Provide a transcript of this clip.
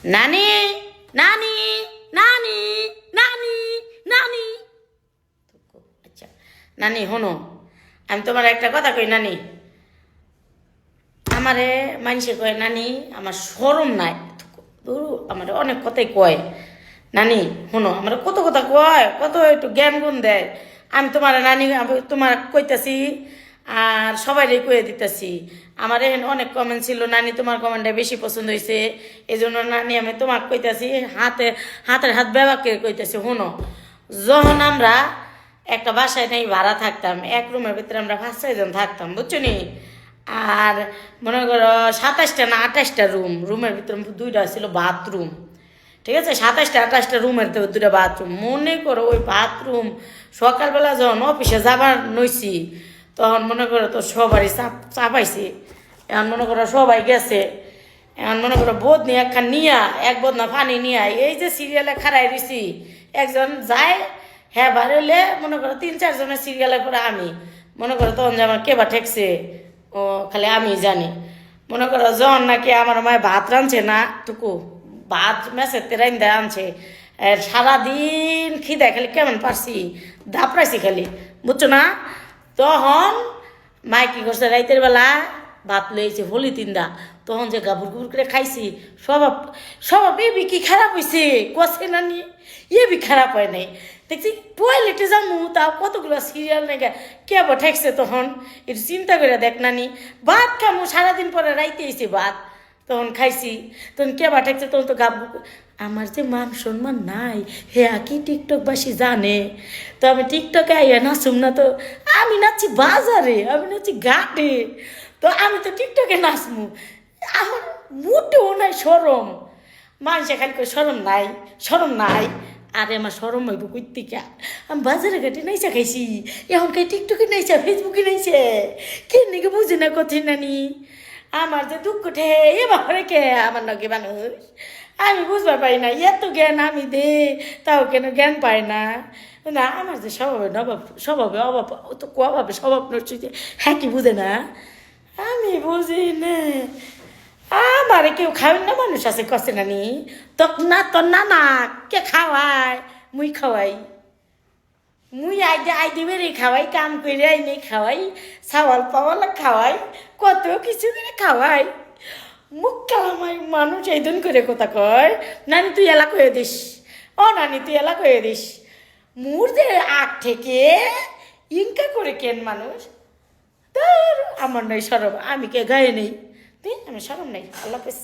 নানি নানি নানি নানি নানি। আচ্ছা নানি শোনো, আমি তোমার একটা কথা কই নানি। আমারে মানুষে কয় নানি, আমার শরম নাই। আমার অনেক কথাই কয়। নানি শোনো, আমার কত কথা কয়, কত একটু জ্ঞান গুণ দেয়। আমি তোমার নানি, আমি তোমার কইতাছি আর সবাইরে কয়ে দিতেছি। আমার এখানে অনেক কমেন্ট ছিল, নানি তোমার কমেন্টটা বেশি পছন্দ হয়েছে, এই জন্য নানি আমি তোমার কইতাছি, হাতের হাত ব্যবহারকে কইতাছি। শোনো, যখন আমরা একটা বাসায় নাই ভাড়া থাকতাম, এক রুমের ভিতরে আমরা 5-6 জন থাকতাম, বুঝছো নি। আর মনে করো 27টা না 28টা রুমের ভিতরে 2টা ছিল বাথরুম। ঠিক আছে, 27টা-28টা রুমের তো 2টা বাথরুম। মনে করো ওই বাথরুম সকালবেলা যখন অফিসে যাবার নইছি, তখন মনে করো তো সবারই চাপাইছি। এখন মনে করো সবাই গেছে, এখন মনে করো বোধ নিয়ে একখান নিয়া এক বদনা পানি নিয়ে এই যে সিরিয়ালে খাড়াই দিছি, একজন যায় হ্যাঁ বাড়লে মনে করো 3-4 জনের সিরিয়ালের পরে আমি মনে করো তখন যে আমার কেবা ঠেকছে ও খালি আমি জানি। মনে করো যখন নাকি আমার মায়ের ভাত রাঁধছে না টুকু, ভাত মেসের তেরাইন দেয় আনছে, সারাদিন খিদে খালি কেমন পারছি, দাপড়াইছি খালি, বুঝছো না। তখন মায় কি করছে, রাইতের বেলা ভাত লইছে হলি 3টা, তখন যে গাবুর গুবুর করে খাইছি। স্বভাব স্বভাব এবি কি খারাপ হয়েছে কষে না নিয়ে, এবি খারাপ হয় নাই। দেখছি টয়লেটে যাবো, তাও কতগুলো সিরিয়াল নাকি কেবা ঠেকছে। তখন একটু চিন্তা করে দেখ নানি, ভাত খামো সারাদিন পরে রাইতে এসে ভাত, তখন খাইছি, তখন কেবা ঠেকছে। তখন তো গাবু, আমার যে মান সম্মান নাই হে কি টিকটকবাসী জানে। তো আমি টিকটকে আইয়া নাচুম না, তো আমি নাচছি বাজারে, আমি নাচছি ঘাটে, তো আমি তো টিকটকে নাচমু। আমার মোটেও নাই সরম। মানুষে খালি করে সরম নাই, সরম নাই। আরে আমার সরম হইব কইতিকা, আমি বাজারে ঘাটে নাইচা খাইছি, এখন খাই টিকটকে নাইচা, ফেসবুকে নাইছে, কে নাকি বুঝি না কথা নানি। আমার যে দুঃখ ঠে এ বাপরে কে আমার নাকি মানুষ, আমি বুঝবার পারি না। এত জ্ঞান আমি দে, তাও কেন জ্ঞান পাই না। না আমার যে স্বভাবে নবাব, স্বভাবে অভাব, ও তো অভাবে স্বভাব নড়ছে, হ্যাঁ কি বুঝে না, আমি বুঝি না। আমারে কেউ খাবেন না মানুষ আছে কষে নানি, তো না তোর না না কে খাওয়ায়, মুই খাওয়াই, মুই আইডি বেড়ে খাওয়াই, কাম করে আইনে খাওয়াই, চাওয়াল পাওয়ালা খাওয়াই, কত কিছু করে খাওয়াই। মুখ কালামাই মানুষ এই দিন করে কথা কয়, নানি তুই এলা কয়ে দিস, ও নানি তুই এলা কয়ে দিস। মুর যে আগ থেকে ইনকা করে কেন মানুষ, তোর আমার নয় সরব, আমি কে গায়ে নেই, তুই আমার সরম নেই। আল্লাহ হাফেজ।